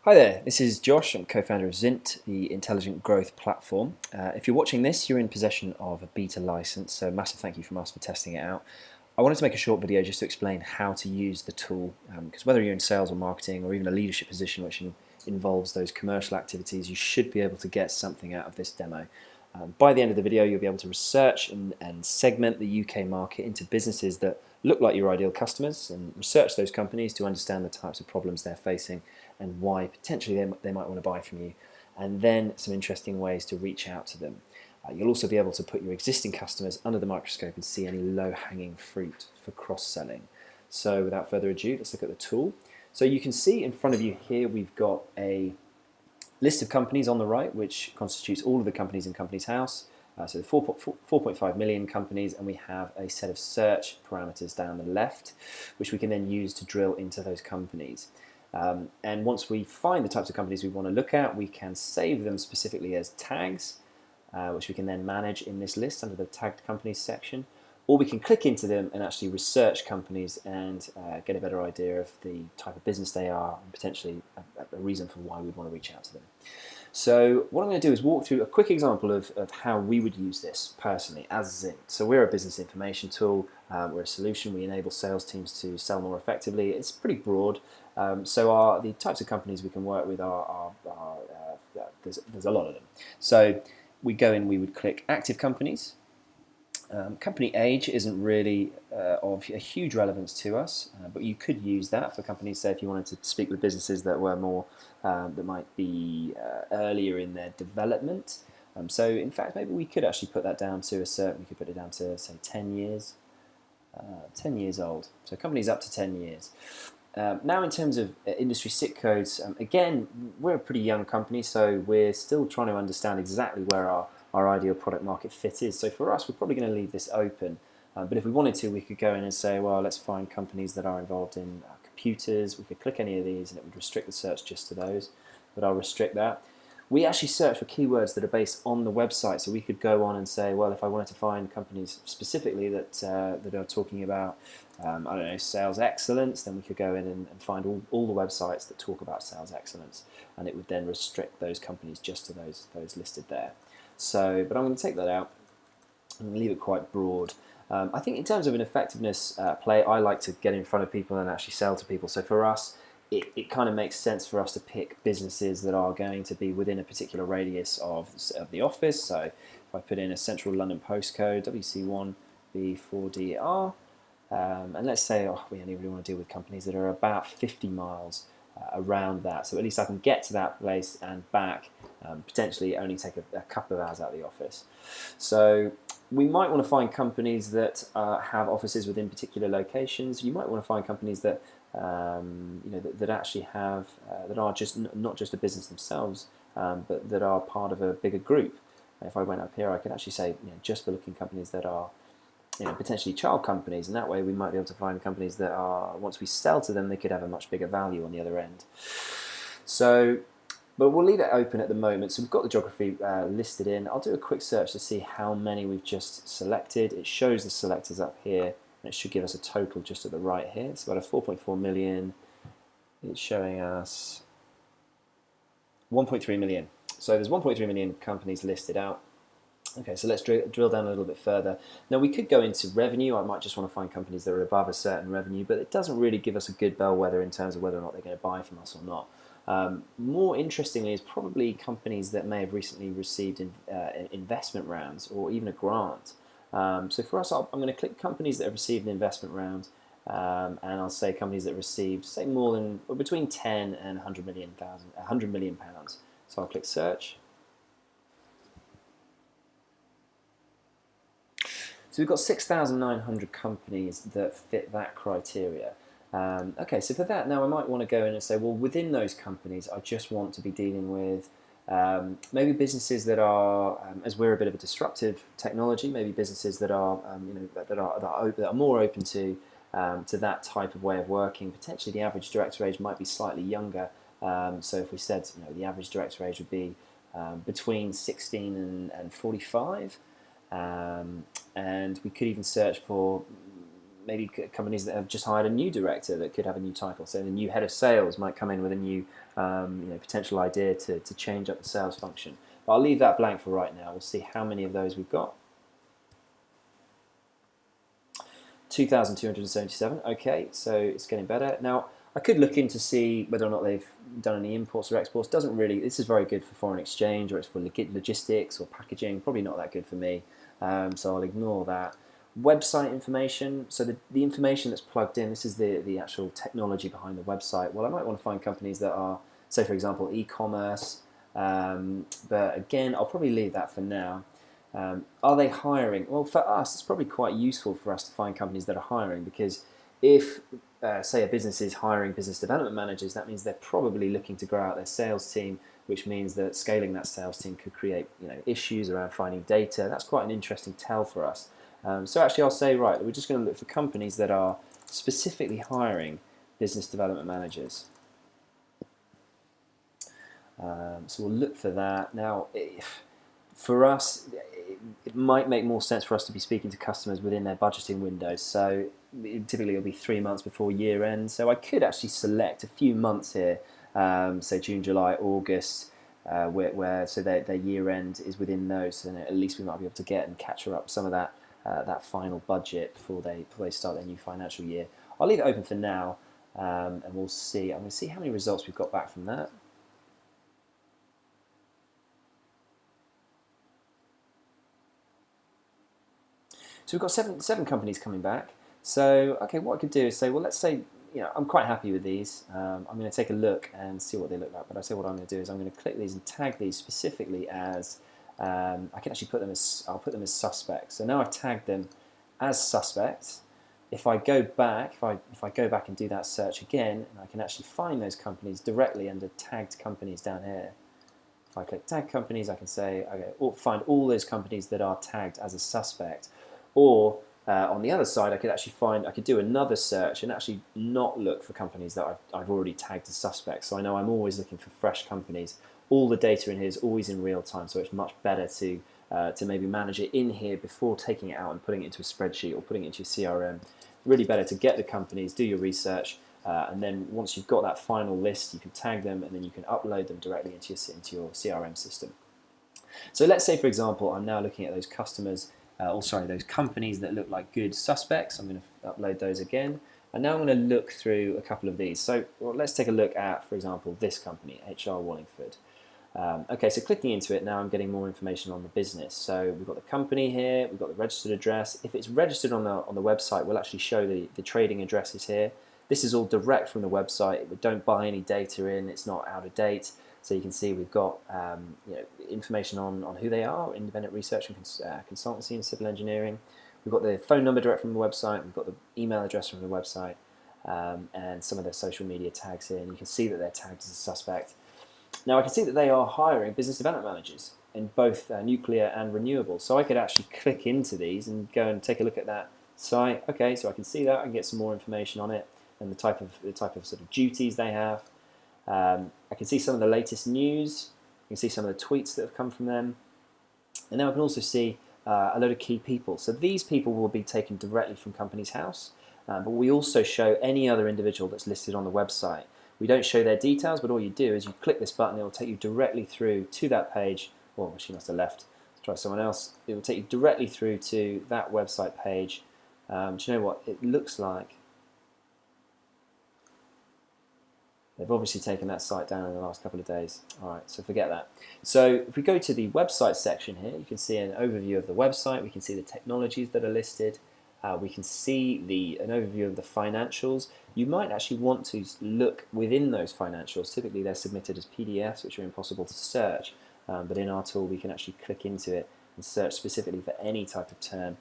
Hi there, this is Josh. I'm co-founder of Zint, the intelligent growth platform. If you're watching this, you're in possession of a beta license, so massive thank you from us for testing it out. I wanted to make a short video just to explain how to use the tool, because whether you're in sales or marketing or even a leadership position which involves those commercial activities, you should be able to get something out of this demo. By the end of the video, you'll be able to research and segment the UK market into businesses that look like your ideal customers and research those companies to understand the types of problems they're facing and why potentially they might want to buy from you, and then some interesting ways to reach out to them. You'll also be able to put your existing customers under the microscope and see any low-hanging fruit for cross-selling. So without further ado, let's look at the tool. So you can see in front of you here we've got a list of companies on the right, which constitutes all of the companies in Companies House. So the 4.5 million companies, and we have a set of search parameters down the left, which we can then use to drill into those companies. And once we find the types of companies we want to look at, we can save them specifically as tags, which we can then manage in this list under the tagged companies section. Or we can click into them and actually research companies and get a better idea of the type of business they are and potentially a reason for why we'd want to reach out to them. So what I'm going to do is walk through a quick example of how we would use this personally as Zint. So we're a business information tool, we're a solution, we enable sales teams to sell more effectively. It's pretty broad, so the types of companies we can work with there's a lot of them. So we go in, we would click active companies. Company age isn't really of a huge relevance to us, but you could use that for companies, say if you wanted to speak with businesses that were more, that might be earlier in their development. So in fact, maybe we could actually put that down to we could put it down to say 10 years, 10 years old. So companies up to 10 years. Now in terms of industry SIC codes, again, we're a pretty young company, so we're still trying to understand exactly where our ideal product market fit is. So for us, we're probably going to leave this open. But if we wanted to, we could go in and say, well, let's find companies that are involved in computers. We could click any of these and it would restrict the search just to those, but I'll restrict that. We actually search for keywords that are based on the website, so we could go on and say, well, if I wanted to find companies specifically that are talking about, I don't know, sales excellence, then we could go in and find all the websites that talk about sales excellence, and it would then restrict those companies just to those listed there. So, but I'm going to take that out. I'm going to leave it quite broad. I think in terms of an effectiveness play, I like to get in front of people and actually sell to people. So for us, it kind of makes sense for us to pick businesses that are going to be within a particular radius of the office. So if I put in a central London postcode, WC1B4DR, and let's say we only really want to deal with companies that are about 50 miles around that. So at least I can get to that place and back, potentially only take a couple of hours out of the office. So we might want to find companies that have offices within particular locations. You might want to find companies that that actually have that are just not just a business themselves, but that are part of a bigger group. If I went up here, I could actually say just for looking companies that are potentially child companies, and that way we might be able to find companies that are, once we sell to them, they could have a much bigger value on the other end. So, but we'll leave it open at the moment. So we've got the geography listed in. I'll do a quick search to see how many we've just selected. It shows the selectors up here, and it should give us a total just at the right here. It's about a 4.4 million. It's showing us 1.3 million. So there's 1.3 million companies listed out. Okay, so let's drill down a little bit further. Now we could go into revenue. I might just want to find companies that are above a certain revenue, but it doesn't really give us a good bellwether in terms of whether or not they're going to buy from us or not. More interestingly is probably companies that may have recently received investment rounds or even a grant. So for us, I'm going to click companies that have received an investment round, and I'll say companies that received, say, more than or between 10 and 100 million pounds. So I'll click search. So we've got 6,900 companies that fit that criteria. Okay, so for that, now I might want to go in and say, well, within those companies, I just want to be dealing with maybe businesses that are, as we're a bit of a disruptive technology, maybe businesses that are, that are more open to that type of way of working. Potentially, the average director age might be slightly younger. So if we said, the average director age would be between 16 and 45. And we could even search for maybe companies that have just hired a new director that could have a new title. So the new head of sales might come in with a new potential idea to change up the sales function. But I'll leave that blank for right now. We'll see how many of those we've got. 2,277. Okay, so it's getting better. Now, I could look in to see whether or not they've done any imports or exports. Doesn't really. This is very good for foreign exchange, or it's for logistics or packaging. Probably not that good for me, so I'll ignore that. Website information. So the information that's plugged in. This is the actual technology behind the website. Well, I might want to find companies that are, say, for example, e-commerce. But again, I'll probably leave that for now. Are they hiring? Well, for us, it's probably quite useful for us to find companies that are hiring, because if, say, a business is hiring business development managers, that means they're probably looking to grow out their sales team, which means that scaling that sales team could create issues around finding data. That's quite an interesting tell for us. So actually, I'll say, right, we're just going to look for companies that are specifically hiring business development managers. So we'll look for that. Now, for us, it might make more sense for us to be speaking to customers within their budgeting windows. So typically it'll be 3 months before year end. So I could actually select a few months here, say June, July, August, where so their year end is within those, and at least we might be able to get and capture up some of that that final budget before they start their new financial year. I'll leave it open for now, and we'll see. I'm going to see how many results we've got back from that. So we've got seven companies coming back. So, okay, what I could do is say, well, let's say, I'm quite happy with these. I'm going to take a look and see what they look like. But I say what I'm going to do is I'm going to click these and tag these specifically as, I can actually put them as, I'll put them as suspects. So now I've tagged them as suspects. If I go back, if I go back and do that search again, I can actually find those companies directly under tagged companies down here. If I click tag companies, I can say, okay, find all those companies that are tagged as a suspect. Or on the other side, I could do another search and actually not look for companies that I've already tagged as suspects. So I know I'm always looking for fresh companies. All the data in here is always in real time, so it's much better to maybe manage it in here before taking it out and putting it into a spreadsheet or putting it into your CRM. Really better to get the companies, do your research, and then once you've got that final list, you can tag them and then you can upload them directly into your CRM system. So let's say, for example, I'm now looking at those customers. Those companies that look like good suspects. I'm going to upload those again. And now I'm going to look through a couple of these. So let's take a look at, for example, this company, HR Wallingford. Okay, so clicking into it, now I'm getting more information on the business. So we've got the company here, we've got the registered address. If it's registered on the website, we'll actually show the trading addresses here. This is all direct from the website. We don't buy any data in, it's not out of date. So you can see we've got information on who they are, independent research and consultancy in civil engineering. We've got the phone number direct from the website, we've got the email address from the website, and some of their social media tags here. And you can see that they're tagged as a suspect. Now I can see that they are hiring business development managers in both nuclear and renewables. So I could actually click into these and go and take a look at that site. Okay, so I can see that, I can get some more information on it and the type of sort of duties they have. I can see some of the latest news, you can see some of the tweets that have come from them, and now I can also see a load of key people. So these people will be taken directly from Companies House, but we also show any other individual that's listed on the website. We don't show their details, but all you do is you click this button, it will take you directly through to that page. Oh, she must have left. Let's try someone else. It will take you directly through to that website page. Do you know what it looks like? They've obviously taken that site down in the last couple of days. All right, so forget that. So if we go to the website section here, you can see an overview of the website. We can see the technologies that are listed. We can see an overview of the financials. You might actually want to look within those financials. Typically, they're submitted as PDFs, which are impossible to search. But in our tool, we can actually click into it and search specifically for any type of term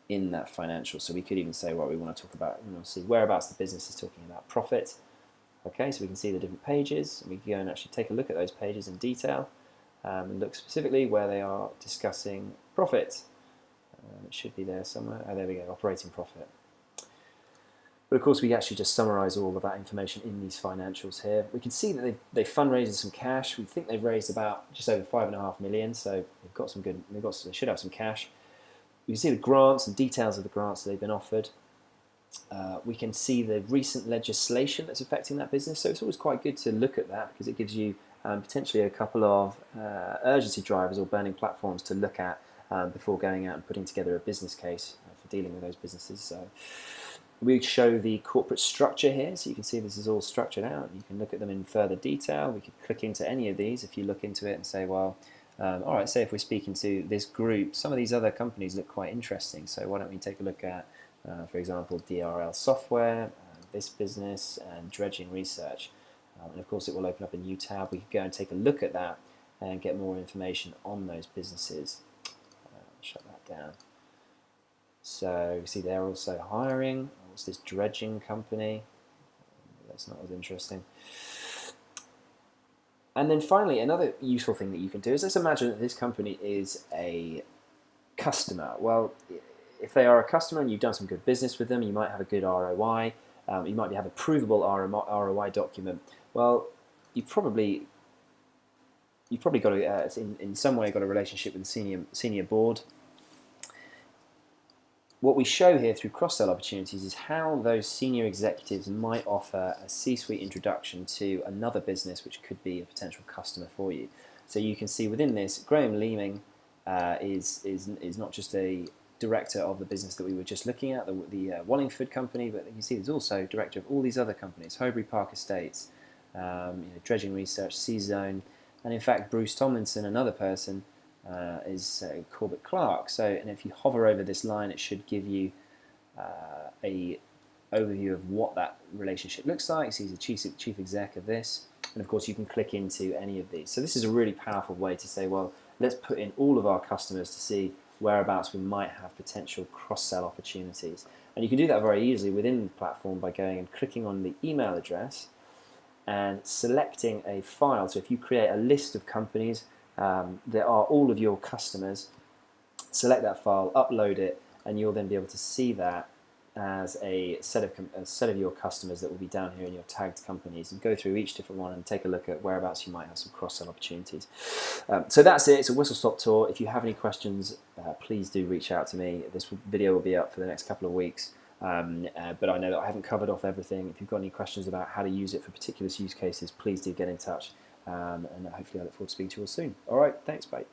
in that financial. So we could even say, well, we want to talk about, we want to see whereabouts the business is talking about profit. Okay, so we can see the different pages, and we can go and actually take a look at those pages in detail and look specifically where they are discussing profit. It should be there somewhere. Oh, there we go, operating profit. But of course, we actually just summarize all of that information in these financials here. We can see that they've fundraised some cash. We think they've raised about just over 5.5 million, so they've got some good. They should have some cash. We can see the grants and details of the grants that they've been offered. We can see the recent legislation that's affecting that business, so it's always quite good to look at that because it gives you potentially a couple of urgency drivers or burning platforms to look at before going out and putting together a business case for dealing with those businesses. So we show the corporate structure here, so you can see this is all structured out. You can look at them in further detail. We could click into any of these if you look into it and say, well, all right, say if we're speaking to this group, some of these other companies look quite interesting, so why don't we take a look at, for example, DRL Software, this business, and dredging research. And of course it will open up a new tab. We could go and take a look at that and get more information on those businesses. Shut that down. So you see they're also hiring. What's this dredging company? That's not as interesting. And then finally, another useful thing that you can do is, let's imagine that this company is a customer. Well, if they are a customer and you've done some good business with them, you might have a good ROI. You might have a provable ROI document. Well, you've probably got in some way got a relationship with the senior board. What we show here through cross-sell opportunities is how those senior executives might offer a C-suite introduction to another business which could be a potential customer for you. So you can see within this, Graham Leeming is not just a director of the business that we were just looking at, the Wallingford company, but you can see there's also director of all these other companies, Hobury Park Estates, Dredging Research, C-Zone, and in fact Bruce Tomlinson, another person, is Corbett Clark. So, and if you hover over this line, it should give you a overview of what that relationship looks like. So he's the chief exec of this, and of course you can click into any of these. So this is a really powerful way to say, well, let's put in all of our customers to see whereabouts we might have potential cross-sell opportunities. And you can do that very easily within the platform by going and clicking on the email address and selecting a file. So if you create a list of companies that are all of your customers, select that file, upload it, and you'll then be able to see that as a set of your customers that will be down here in your tagged companies, and go through each different one and take a look at whereabouts you might have some cross-sell opportunities. So that's it. It's a whistle-stop tour. If you have any questions, please do reach out to me. This video will be up for the next couple of weeks, but I know that I haven't covered off everything. If you've got any questions about how to use it for particular use cases, please do get in touch. And hopefully I look forward to speaking to you all soon. All right, thanks, bye.